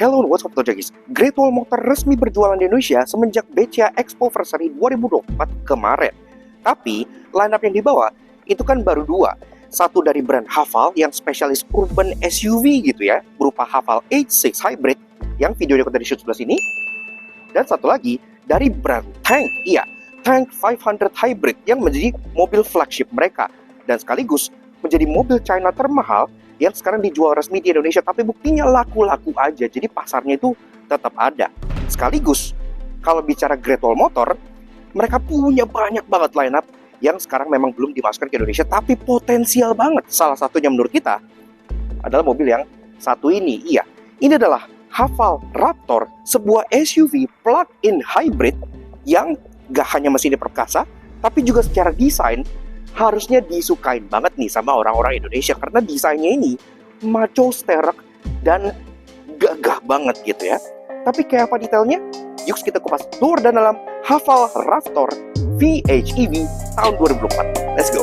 Hello, what's up Tojagis? Great Wall Motor resmi berjualan di Indonesia semenjak BCA Expo Versary 2024 kemarin. Tapi, lineup yang dibawa itu kan baru dua. Satu dari brand Haval yang spesialis urban SUV gitu ya, berupa Haval H6 Hybrid yang videonya kita di shoot sebelah sini. Dan satu lagi dari brand Tank, Tank 500 Hybrid yang menjadi mobil flagship mereka. Dan sekaligus menjadi mobil China termahal yang sekarang dijual resmi di Indonesia, tapi buktinya laku-laku aja, jadi pasarnya itu tetap ada. Sekaligus, kalau bicara Great Wall Motor, mereka punya banyak banget lineup yang sekarang memang belum dimasukkan ke Indonesia, tapi potensial banget. Salah satunya menurut kita adalah mobil yang satu ini, ini adalah Haval Raptor, sebuah SUV plug-in hybrid yang gak hanya mesinnya perkasa, tapi juga secara desain harusnya disukain banget nih sama orang-orang Indonesia karena desainnya ini maco, sterek, dan gagah banget gitu ya. Tapi kayak apa detailnya? Yuk kita kupas luar dan dalam Haval Raptor PHEV tahun 2004. Let's go!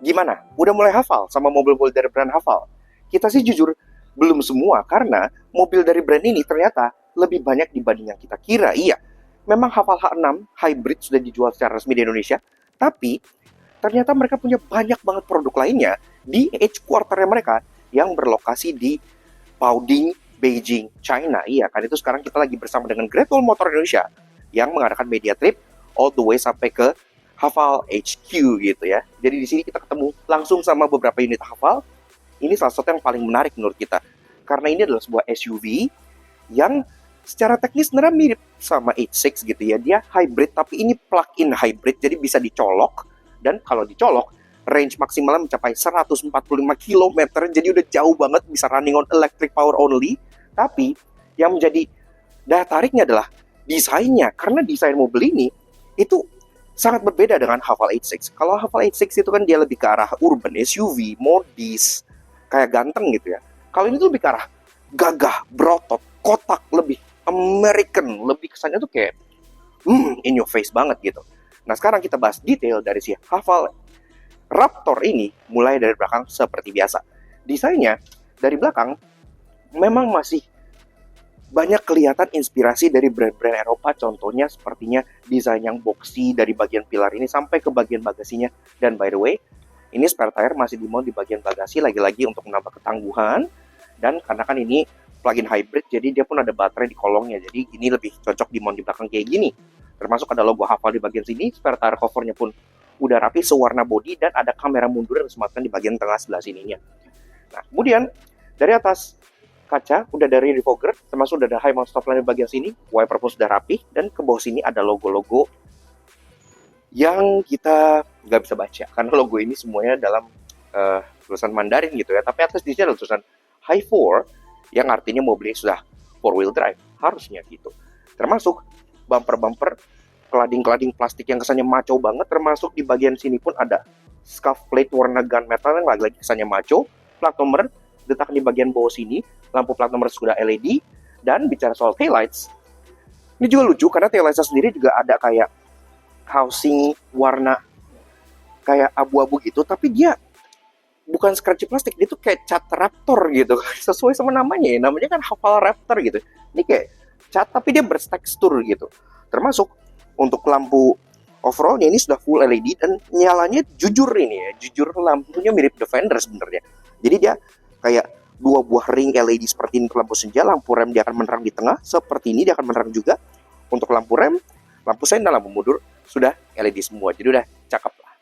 Gimana? Udah mulai hafal sama mobil-mobil dari brand Haval? Kita sih jujur belum semua, karena mobil dari brand ini ternyata lebih banyak dibanding yang kita kira. Memang Haval H6 Hybrid sudah dijual secara resmi di Indonesia, tapi ternyata mereka punya banyak banget produk lainnya di headquarter mereka yang berlokasi di Baoding, Beijing, China. Kan itu sekarang kita lagi bersama dengan Great Wall Motor Indonesia yang mengadakan media trip all the way sampai ke Haval HQ gitu ya. Jadi di sini kita ketemu langsung sama beberapa unit Haval. Ini salah satu yang paling menarik menurut kita, karena ini adalah sebuah SUV yang secara teknis sebenarnya mirip sama H6 gitu ya. Dia hybrid, tapi ini plug-in hybrid, jadi bisa dicolok. Dan kalau dicolok, range maksimalnya mencapai 145 km. Jadi udah jauh banget, bisa running on electric power only. Tapi yang menjadi daya tariknya adalah desainnya, karena desain mobil ini itu sangat berbeda dengan Haval H6. Kalau Haval H6 itu kan dia lebih ke arah urban SUV, modis, kayak ganteng gitu ya. Kalau ini tuh lebih ke arah gagah, berotot, kotak, lebih American, lebih kesannya tuh kayak in your face banget gitu. Nah sekarang kita bahas detail dari si Haval Raptor ini, mulai dari belakang seperti biasa. Desainnya dari belakang memang masih banyak kelihatan inspirasi dari brand-brand Eropa, contohnya sepertinya desain yang boxy dari bagian pilar ini sampai ke bagian bagasinya. Dan by the way, ini spare tire masih dimount di bagian bagasi, lagi-lagi untuk menambah ketangguhan. Dan karena kan ini plug-in hybrid, jadi dia pun ada baterai di kolongnya, jadi ini lebih cocok dimount di belakang kayak gini. Termasuk ada logo Haval di bagian sini, spare tire covernya pun udah rapi sewarna body, dan ada kamera mundur yang disematkan di bagian tengah sebelah sininya. Nah, kemudian dari atas kaca udah dari defogger, termasuk udah ada high mount stop lamp di bagian sini, wiper pun sudah rapi, dan ke bawah sini ada logo-logo yang kita nggak bisa baca karena logo ini semuanya dalam tulisan Mandarin gitu ya. Tapi atas di sini ada tulisan Hi4 yang artinya mobil ini sudah 4-wheel drive, harusnya gitu. Termasuk bumper-bumper kelading-kelading plastik yang kesannya maco banget, termasuk di bagian sini pun ada scuff plate warna gunmetal yang lagi-lagi kesannya maco. Plat nomor diletakkan di bagian bawah sini, lampu plat nomor sudah LED. Dan bicara soal taillights, ini juga lucu karena taillightsnya sendiri juga ada kayak housing warna kayak abu-abu gitu, tapi dia bukan scratchy plastik, dia tuh kayak cat Raptor gitu, sesuai sama namanya ya, namanya kan Haval Raptor gitu. Ini kayak cat tapi dia bertekstur gitu. Termasuk untuk lampu overallnya ini sudah full LED, dan nyalanya jujur ini ya, jujur lampunya mirip Defender sebenarnya. Jadi dia kayak dua buah ring LED seperti ini untuk lampu senja. Lampu rem dia akan menerang di tengah, seperti ini dia akan menerang juga. Untuk lampu rem, lampu sen, dan lampu mundur sudah LED semua, jadi udah cakep lah.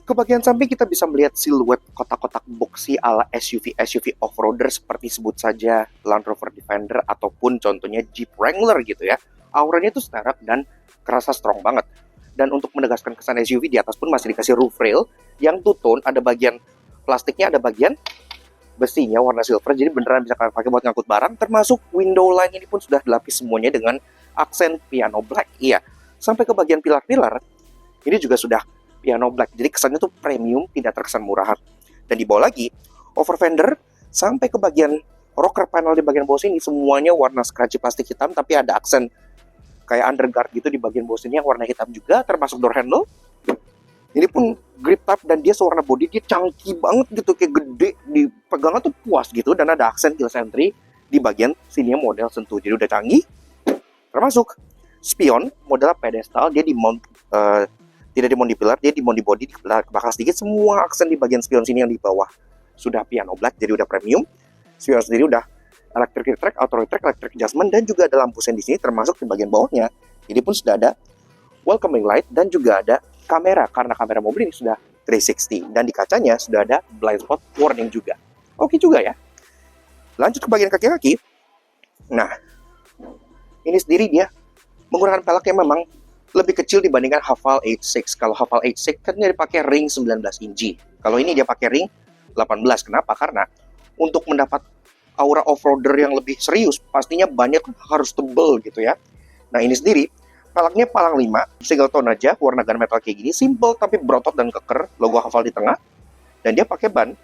Ke bagian samping kita bisa melihat siluet kotak-kotak boxy ala SUV off-roader seperti sebut saja Land Rover Defender ataupun contohnya Jeep Wrangler gitu ya. Auranya itu sterek dan kerasa strong banget. Dan untuk menegaskan kesan SUV, di atas pun masih dikasih roof rail yang two-tone, ada bagian plastiknya, ada bagian besinya warna silver, jadi beneran bisa kalian pakai buat ngangkut barang. Termasuk window line ini pun sudah dilapis semuanya dengan aksen piano black. Iya, sampai ke bagian pilar-pilar ini juga sudah piano black, jadi kesannya tuh premium, tidak terkesan murahan. Dan di bawah lagi, over fender sampai ke bagian rocker panel di bagian bawah sini semuanya warna scratchy plastik hitam, tapi ada aksen kayak underguard gitu di bagian bawah sini yang warna hitam juga, termasuk door handle. Ini pun grip type dan dia sewarna body, dia chunky banget gitu, kayak gede, dipegangnya tuh puas gitu. Dan ada aksen keyless entry di bagian sininya model sentuh, jadi udah canggih. Termasuk spion model pedestal, dia di mount tidak di mount di pilar, dia di mount di body, di belakang sedikit. Semua aksen di bagian spion sini yang di bawah sudah piano black, jadi udah premium. Spion sendiri udah electric track, auto retract, electric adjustment, dan juga ada lampu sen di sini, termasuk di bagian bawahnya. Ini pun sudah ada welcoming light dan juga ada kamera, karena kamera mobil ini sudah 360, dan di kacanya sudah ada blind spot warning juga. Oke juga ya. Lanjut ke bagian kaki-kaki. Nah, ini sendiri dia menggunakan pelek yang memang lebih kecil dibandingkan Haval H6. Kalau Haval H6 kan dia dipakai ring 19 inci. Kalau ini dia pakai ring 18. Kenapa? Karena untuk mendapat aura off-roader yang lebih serius, pastinya banyak harus tebel gitu ya. Nah, ini sendiri peleknya palang 5, single tone aja, warna gunmetal kayak gini, simple tapi berotot dan keker, logo Haval di tengah. Dan dia pakai ban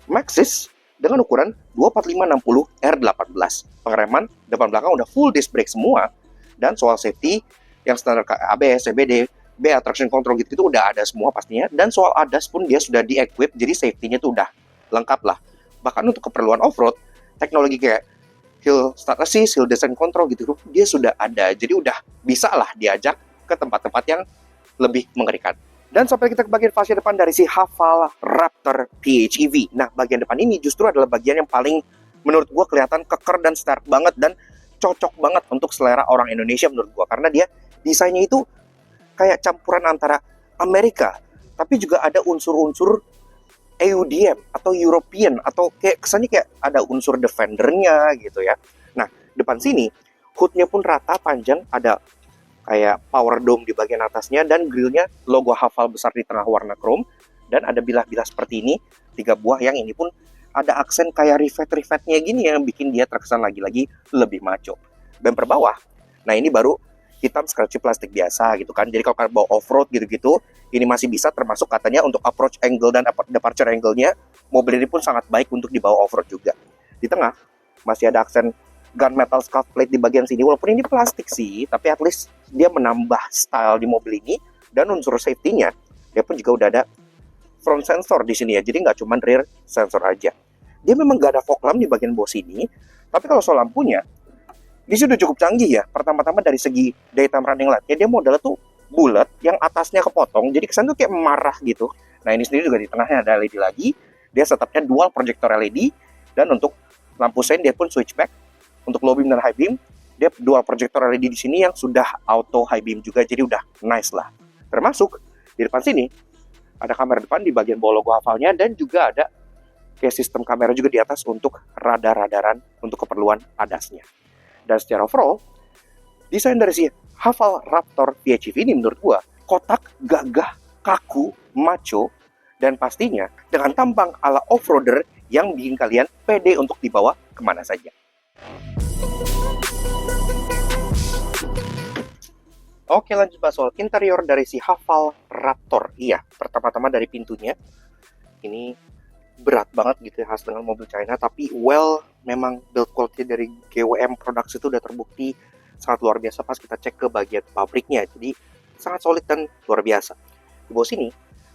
Maxxis dengan ukuran 245/60 R18. Pengereman depan belakang udah full disc brake semua. Dan soal safety yang standar ABS, CBD, BA, traction control gitu udah ada semua pastinya. Dan soal ADAS pun dia sudah di-equip, jadi safety-nya tuh udah lengkap lah. Bahkan untuk keperluan off-road, teknologi kayak hill start assist, hill descent control gitu, dia sudah ada. Jadi udah bisa lah diajak ke tempat-tempat yang lebih mengerikan. Dan sampai kita ke bagian fascia depan dari si Haval Raptor PHEV. Nah, bagian depan ini justru adalah bagian yang paling menurut gue kelihatan keker dan stark banget, dan cocok banget untuk selera orang Indonesia menurut gue. Karena dia desainnya itu kayak campuran antara Amerika, tapi juga ada unsur-unsur EUDM atau European, atau kayak kesannya kayak ada unsur Defendernya gitu ya. Nah, depan sini hoodnya pun rata panjang, ada kayak power dome di bagian atasnya, dan grillnya logo Haval besar di tengah warna chrome, dan ada bilah-bilah seperti ini 3 buah, yang ini pun ada aksen kayak rivet-rivetnya gini yang bikin dia terkesan lagi-lagi lebih maco. Bumper bawah, nah ini baru hitam scratchy plastik biasa gitu kan. Jadi kalau kalian bawa off-road gitu-gitu, ini masih bisa, termasuk katanya untuk approach angle dan departure angle-nya, mobil ini pun sangat baik untuk dibawa off-road juga. Di tengah masih ada aksen gunmetal scuff plate di bagian sini, walaupun ini plastik sih, tapi at least dia menambah style di mobil ini. Dan unsur safety-nya, dia pun juga udah ada front sensor di sini ya, jadi nggak cuma rear sensor aja. Dia memang nggak ada fog lamp di bagian bawah sini, tapi kalau soal lampunya, di sini udah cukup canggih ya. Pertama-tama dari segi daytime running light-nya, dia modelnya tuh bulat, yang atasnya kepotong, jadi kesan tuh kayak marah gitu. Nah, ini sendiri juga di tengahnya ada LED lagi, dia setupnya dual projector LED, dan untuk lampu sein dia pun switchback. Untuk low beam dan high beam, dia dual projector LED di sini yang sudah auto high beam juga, jadi udah nice lah. Termasuk di depan sini ada kamera depan di bagian bawah logo Havalnya, dan juga ada kayak sistem kamera juga di atas untuk radar-radaran untuk keperluan ADAS-nya. Dan secara overall, desain dari si Haval Raptor PHEV ini menurut gua kotak, gagah, kaku, maco, dan pastinya dengan tampang ala off-roader yang bikin kalian pede untuk dibawa kemana saja. Oke, lanjut bahas soal interior dari si Haval Raptor. Iya, pertama-tama dari pintunya. Ini berat banget gitu ya, khas dengan mobil China, tapi memang build quality dari GWM Products itu udah terbukti sangat luar biasa pas kita cek ke bagian pabriknya. Jadi sangat solid dan luar biasa. Di bawah sini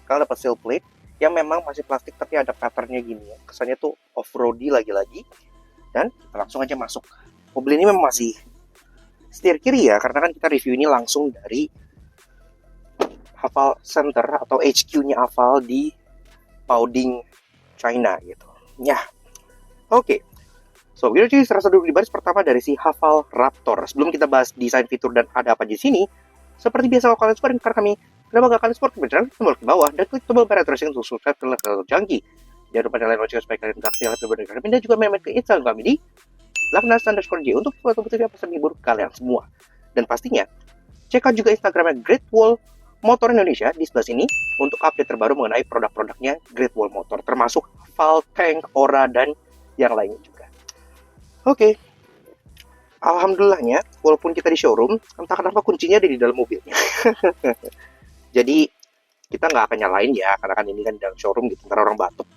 kalian dapat sill plate yang memang masih plastik, tapi ada patternnya gini ya, kesannya tuh off-roady lagi-lagi. Dan kita langsung aja masuk. Mobil ini memang masih setir kiri ya, karena kan kita review ini langsung dari Haval Center atau HQ-nya Haval di Baoding, China gitu. Ya, oke. So, kita jadi serasa dulu di baris pertama dari si Haval Raptor. Sebelum kita bahas desain, fitur, dan ada apa di sini, seperti biasa kalau kalian suka dengan kami, kenapa gak kalian support kebenaran, tombol ke bawah, dan klik tombol merah terus untuk subscribe channel terjangkau. Jangan lupa nyalain lonceng supaya kalian tidak ketinggalan video dari kami, dan juga main ke Instagram kami di @laknas_j untuk foto-foto video pesan hibur kalian semua. Dan pastinya, Cek out juga Instagramnya Great Wall Motor Indonesia di sebelah sini untuk update terbaru mengenai produk-produknya Great Wall Motor, termasuk valve, tank, ora, dan yang lainnya juga. Oke. Alhamdulillahnya, walaupun kita di showroom, entah kenapa kuncinya ada di dalam mobilnya. Jadi, kita nggak akan nyalain ya, karena kan ini kan dalam showroom gitu, ntar orang batuk.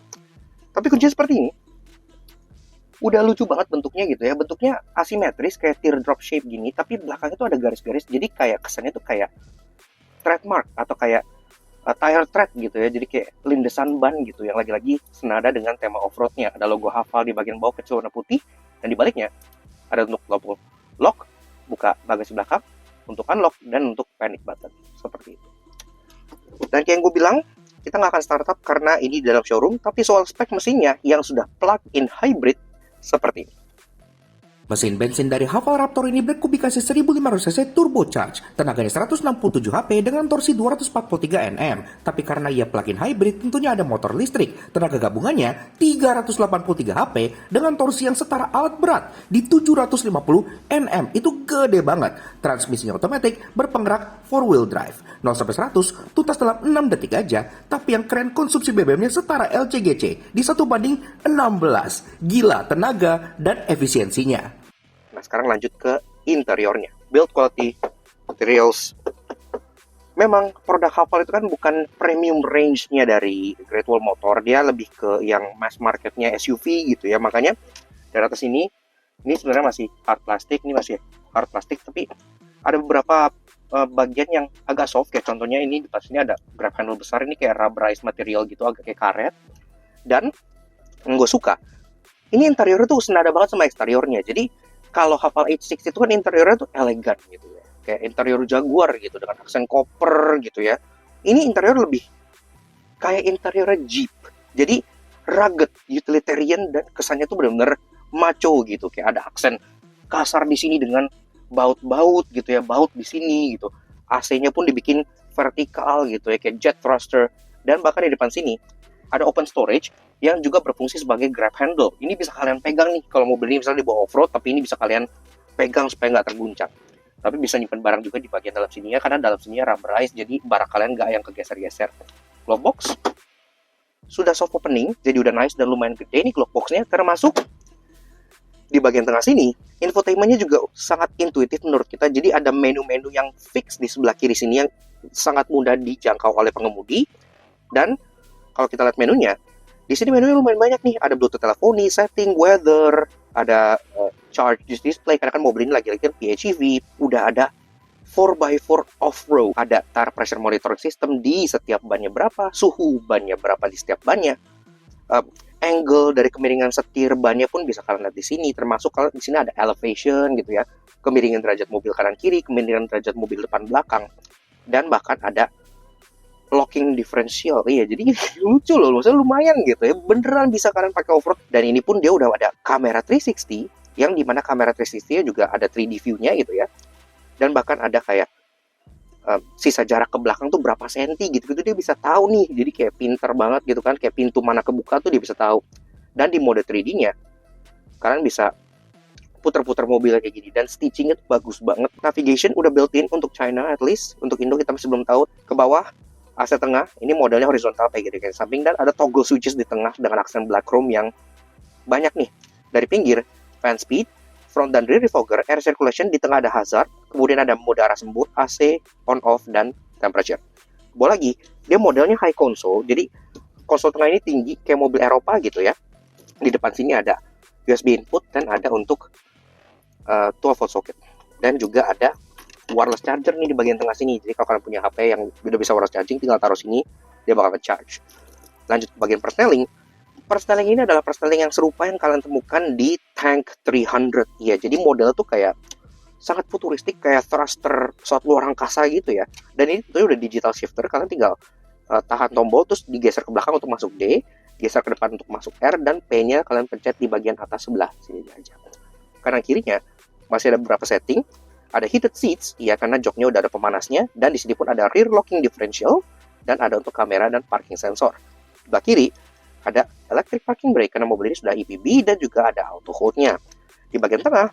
Tapi kuncinya seperti ini. Udah lucu banget bentuknya gitu ya. Bentuknya asimetris, kayak teardrop shape gini, tapi belakangnya tuh ada garis-garis. Jadi kayak kesannya tuh kayak trademark atau kayak tire tread gitu ya. Jadi kayak lindesan ban gitu, yang lagi-lagi senada dengan tema off-roadnya. Ada logo Haval di bagian bawah kecil warna putih, dan di baliknya ada untuk tombol lock, buka bagasi belakang, untuk unlock, dan untuk panic button. Seperti itu. Dan kayak yang gue bilang, kita nggak akan startup karena ini di dalam showroom, tapi soal spek mesinnya yang sudah plug-in hybrid seperti ini. Mesin bensin dari Haval Raptor ini berkubikasi 1500 cc turbocharge, tenaganya 167 HP dengan torsi 243 Nm. Tapi karena ia plug-in hybrid, tentunya ada motor listrik. Tenaga gabungannya 383 HP dengan torsi yang setara alat berat di 750 Nm. Itu gede banget. Transmisinya otomatis berpenggerak 4-wheel drive. 0-100 tuntas dalam 6 detik aja, tapi yang keren konsumsi BBM-nya setara LCGC di 1:16. Gila tenaga dan efisiensinya. Nah, sekarang lanjut ke interiornya. Build quality, materials. Memang produk Haval itu kan bukan premium range-nya dari Great Wall Motor. Dia lebih ke yang mass market-nya SUV gitu ya. Makanya dari atas ini sebenarnya masih hard plastik. Ini masih hard plastik, tapi ada beberapa bagian yang agak soft. Kayak contohnya ini di atas ini ada grab handle besar. Ini kayak rubberized material gitu, agak kayak karet. Dan yang gue suka, ini interiornya tuh senada banget sama eksteriornya. Jadi kalau Haval H6 itu kan interiornya tuh elegan gitu ya, kayak interior Jaguar gitu dengan aksen copper gitu ya. Ini interior lebih kayak interiornya Jeep, jadi rugged, utilitarian, dan kesannya tuh benar-benar macho gitu. Kayak ada aksen kasar di sini dengan baut-baut gitu ya, baut di sini gitu. AC-nya pun dibikin vertikal gitu ya, kayak jet thruster. Dan bahkan di depan sini ada open storage yang juga berfungsi sebagai grab handle. Ini bisa kalian pegang nih, kalau mobil ini misalnya dibawa off-road, tapi ini bisa kalian pegang supaya nggak terguncang. Tapi bisa nyimpan barang juga di bagian dalam sininya, karena dalam sininya rubberized, jadi barang kalian nggak yang kegeser-geser. Glove box sudah soft opening, jadi udah nice dan lumayan gede nih glove boxnya, termasuk di bagian tengah sini, infotainmentnya juga sangat intuitif menurut kita. Jadi ada menu-menu yang fix di sebelah kiri sini yang sangat mudah dijangkau oleh pengemudi. Dan kalau kita lihat menunya, di sini menunya lumayan banyak nih. Ada Bluetooth teleponi, setting, weather, ada charge display, karena kan mobil ini lagi-lagi kan PHEV. Udah ada 4x4 off-road, ada tire pressure monitoring system di setiap bannya berapa, suhu bannya berapa di setiap bannya. Angle dari kemiringan setir bannya pun bisa kalian lihat di sini, termasuk kalau di sini ada elevation gitu ya, kemiringan derajat mobil kanan kiri, kemiringan derajat mobil depan belakang, dan bahkan ada locking differential. Iya, jadi lucu loh, maksudnya lumayan gitu ya, beneran bisa kalian pakai off-road. Dan ini pun dia udah ada kamera 360, yang dimana kamera 360-nya juga ada 3D view-nya gitu ya, dan bahkan ada kayak sisa jarak ke belakang tuh berapa senti gitu-gitu, dia bisa tahu nih. Jadi kayak pinter banget gitu kan, kayak pintu mana kebuka tuh dia bisa tahu. Dan di mode 3D-nya kalian bisa putar-putar mobilnya kayak gini, dan stitchingnya tuh bagus banget. Navigation udah built-in untuk China, at least untuk Indo kita masih belum tahu. Ke bawah AC tengah, ini modelnya horizontal kayak gitu kayak samping, dan ada toggle switches di tengah dengan aksen black chrome yang banyak nih. Dari pinggir, fan speed, front dan rear defogger, air circulation, di tengah ada hazard, kemudian ada mode arah sembur, AC, on off, dan temperature. Boleh lagi, dia modelnya high console, jadi konsol tengah ini tinggi kayak mobil Eropa gitu ya. Di depan sini ada USB input dan ada untuk 12 volt socket, dan juga ada wireless charger nih di bagian tengah sini. Jadi kalau kalian punya HP yang udah bisa wireless charging, tinggal taruh sini, dia bakal charge. Lanjut ke bagian persneling. Persneling ini adalah persneling yang serupa yang kalian temukan di Tank 300. Ya, jadi model tuh kayak sangat futuristik, kayak thruster pesawat luar angkasa gitu ya. Dan ini tentunya udah digital shifter, kalian tinggal tahan tombol terus digeser ke belakang untuk masuk D, geser ke depan untuk masuk R, dan P-nya kalian pencet di bagian atas sebelah sini aja. Kanan kirinya masih ada beberapa setting. Ada heated seats, ya karena joknya udah ada pemanasnya, dan di sini pun ada rear locking differential, dan ada untuk kamera dan parking sensor. Di sebelah kiri ada electric parking brake karena mobil ini sudah EPB, dan juga ada auto hold-nya. Di bagian tengah,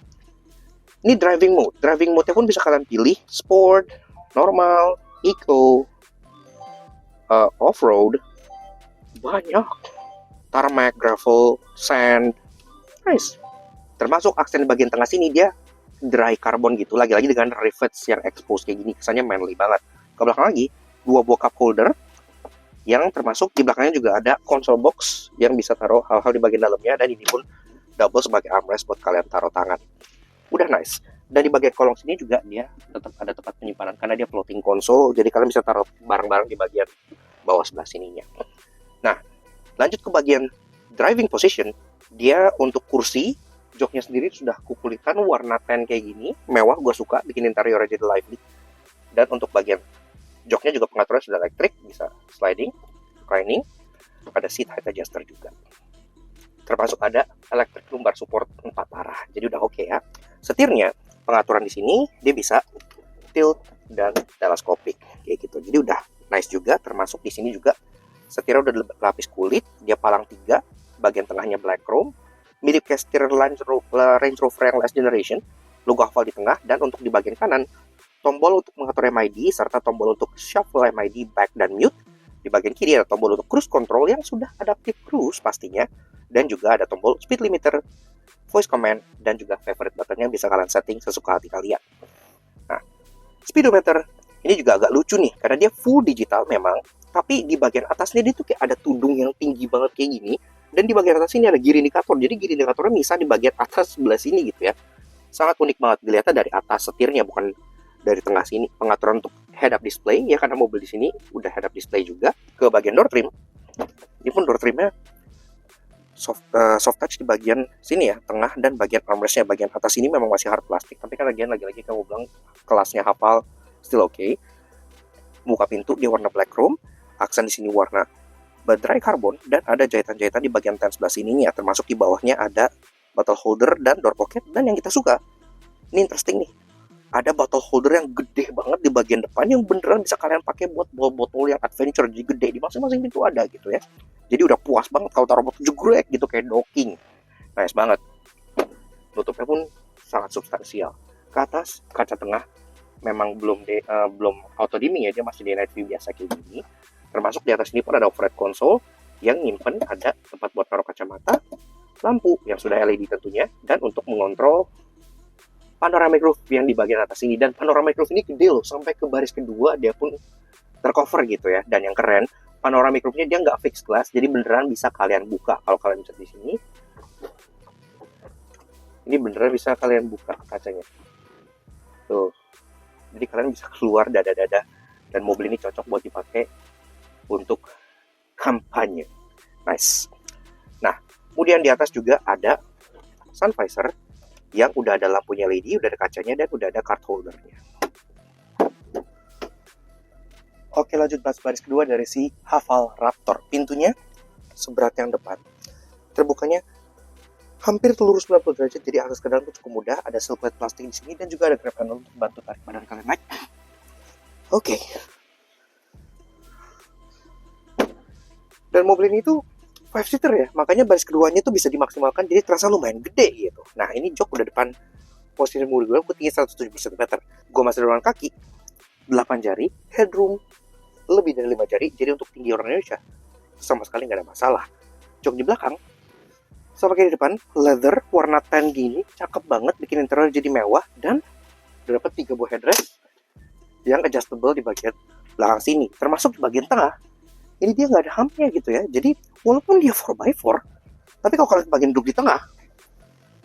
ini driving mode. Driving mode-nya pun bisa kalian pilih sport, normal, eco, off-road, banyak. Tarmac, gravel, sand, nice. Termasuk aksen di bagian tengah sini dia dry carbon gitu, lagi-lagi dengan rivets yang expose kayak gini, kesannya manly banget. Ke belakang lagi, dua buah cup holder, yang termasuk di belakangnya juga ada console box yang bisa taruh hal-hal di bagian dalamnya, dan ini pun double sebagai armrest buat kalian taruh tangan. Udah nice. Dan di bagian kolong sini juga dia tetap ada tempat penyimpanan karena dia floating console, jadi kalian bisa taruh barang-barang di bagian bawah sebelah sininya. Nah, lanjut ke bagian driving position, dia untuk kursi, joknya sendiri sudah kukulitkan warna tan kayak gini, mewah, gue suka, bikin interior jadi lively. Dan untuk bagian joknya juga pengaturannya sudah elektrik, bisa sliding, reclining, ada seat height adjuster juga. Termasuk ada electric lumbar support 4 arah, jadi udah oke ya. Setirnya, pengaturan di sini dia bisa tilt dan teleskopik kayak gitu, jadi udah nice juga. Termasuk di sini juga setirnya udah lapis kulit, dia palang 3, bagian tengahnya black chrome, mirip kayak setir Range Rover yang last generation, logo hafal di tengah, dan untuk di bagian kanan, tombol untuk mengatur MID, serta tombol untuk shuffle MID back dan mute. Di bagian kiri ada tombol untuk cruise control yang sudah adaptive cruise pastinya, dan juga ada tombol speed limiter, voice command, dan juga favorite button yang bisa kalian setting sesuka hati kalian. Nah, speedometer ini juga agak lucu nih, karena dia full digital memang, tapi di bagian atasnya dia tuh kayak ada tudung yang tinggi banget kayak gini, dan di bagian atas ini ada gear indikator, jadi gear indikatornya bisa di bagian atas sebelah sini gitu ya. Sangat unik banget dilihatnya dari atas setirnya, bukan dari tengah sini. Pengaturan untuk head up display ya, karena mobil di sini udah head up display juga. Ke bagian door trim, ini pun door trimnya soft touch di bagian sini ya, tengah, dan bagian armrestnya. Bagian atas ini memang masih hard plastik, tapi kan lagi-lagi kamu bilang kelasnya hafal, still okay. Muka pintu dia warna black chrome, aksen di sini warna dry carbon, dan ada jahitan-jahitan di bagian tan sebelah sininya. Termasuk di bawahnya ada bottle holder dan door pocket, dan yang kita suka, ini interesting nih, ada bottle holder yang gede banget di bagian depan yang beneran bisa kalian pakai buat botol yang adventure, jadi gede di masing-masing pintu ada gitu ya. Jadi udah puas banget kalau taruh botol jegrek gitu kayak docking. Nice banget. Tutupnya pun sangat substansial. Ke atas kaca tengah memang belum auto dimming ya, dia masih di night view biasa kayak gini. Termasuk di atas ini pun ada overhead console yang nyimpen ada tempat buat taruh kacamata, lampu yang sudah LED tentunya, dan untuk mengontrol panoramic roof yang di bagian atas ini. Dan panoramic roof ini gede loh, sampai ke baris kedua dia pun tercover gitu ya. Dan yang keren, panoramic roofnya dia nggak fixed glass, jadi beneran bisa kalian buka. Kalau kalian bisa di sini, ini beneran bisa kalian buka kacanya. Tuh, jadi kalian bisa keluar dada-dada, dan mobil ini cocok buat dipakai untuk kampanye. Nice. Nah, kemudian di atas juga ada sun visor yang udah ada lampunya LED, udah ada kacanya, dan udah ada card holdernya. Oke, lanjut bahas baris kedua dari si Haval Raptor. Pintunya seberat yang depan. Terbukanya hampir lurus 90 derajat, jadi akses ke dalam cukup mudah. Ada sill plate plastik di sini, dan juga ada grab handle untuk bantu tarik badan kalian naik. Oke. Dan mobil ini tuh 5-seater ya, makanya baris keduanya tuh bisa dimaksimalkan, jadi terasa lumayan gede gitu. Nah, ini jok udah depan posisi mobil gue tinggi 170 cm. Gue masih dengan kaki 8 jari, headroom lebih dari 5 jari, jadi untuk tinggi orang Indonesia sama sekali nggak ada masalah. Jok di belakang sama kayak di depan, leather warna tan gini, cakep banget, bikin interior jadi mewah. Dan udah dapat 3 buah headrest yang adjustable di bagian belakang sini, termasuk di bagian tengah. Ini dia nggak ada humpnya gitu ya, jadi walaupun dia 4x4, tapi kalau kalian bagian duduk di tengah,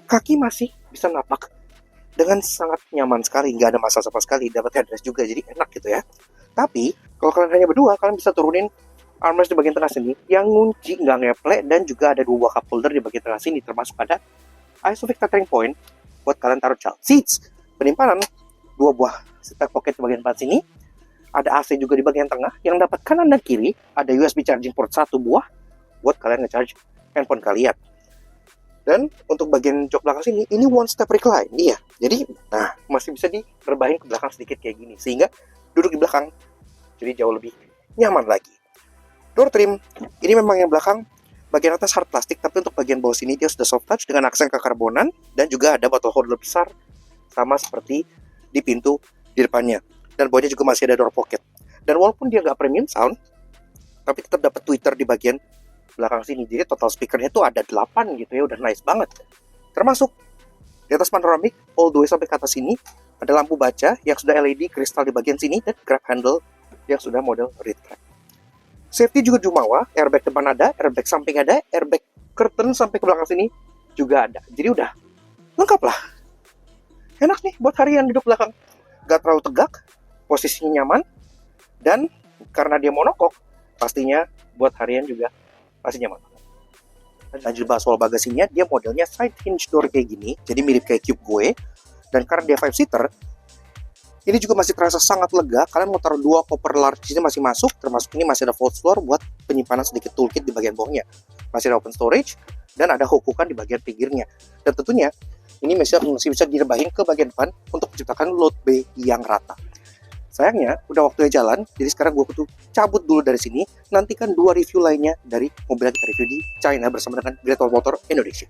kaki masih bisa napak dengan sangat nyaman sekali, nggak ada masalah sama sekali. Dapat headrest juga, jadi enak gitu ya. Tapi kalau kalian hanya berdua, kalian bisa turunin armrest di bagian tengah sini yang ngunci, nggak ngeplek, dan juga ada 2 buah cup holder di bagian tengah sini, termasuk ada isofix tethering point buat kalian taruh child seats. Penyimpanan 2 buah step pocket di bagian depan sini. Ada AC juga di bagian tengah yang dapat kanan dan kiri. Ada USB charging port 1 buah buat kalian nge-charge handphone kalian. Dan untuk bagian jok belakang sini, ini one step recline. Iya, jadi masih bisa direbahin ke belakang sedikit kayak gini, sehingga duduk di belakang jadi jauh lebih nyaman lagi. Door trim, ini memang yang belakang bagian atas hard plastik, tapi untuk bagian bawah sini dia sudah soft touch dengan aksen kekarbonan, dan juga ada bottle holder besar sama seperti di pintu di depannya. Dan bawahnya juga masih ada door pocket. Dan walaupun dia nggak premium sound, tapi tetap dapat tweeter di bagian belakang sini. Jadi total speakernya tuh ada 8 gitu ya, udah nice banget. Termasuk di atas panoramic, all the way sampai ke atas sini, ada lampu baca yang sudah LED kristal di bagian sini, dan grab handle yang sudah model read track. Safety juga Jumawa, airbag depan ada, airbag samping ada, airbag curtain sampai ke belakang sini juga ada. Jadi udah lengkap lah. Enak nih buat harian duduk belakang. Gak terlalu tegak, posisinya nyaman, dan karena dia monokok, pastinya buat harian juga pasti nyaman. Lanjut bahas soal bagasinya, dia modelnya side hinge door kayak gini, jadi mirip kayak Cube gue. Dan karena dia 5-seater, ini juga masih terasa sangat lega. Kalian mau taruh 2 koper large ini masih masuk, termasuk ini masih ada vault floor buat penyimpanan sedikit toolkit di bagian bawahnya. Masih ada open storage, dan ada hukukan di bagian pinggirnya. Dan tentunya, ini masih bisa direbahin ke bagian depan untuk menciptakan load bay yang rata. Sayangnya, udah waktunya jalan, jadi sekarang gue butuh cabut dulu dari sini. Nantikan 2 review lainnya dari mobil yang kita review di China bersama dengan Great Wall Motor Indonesia.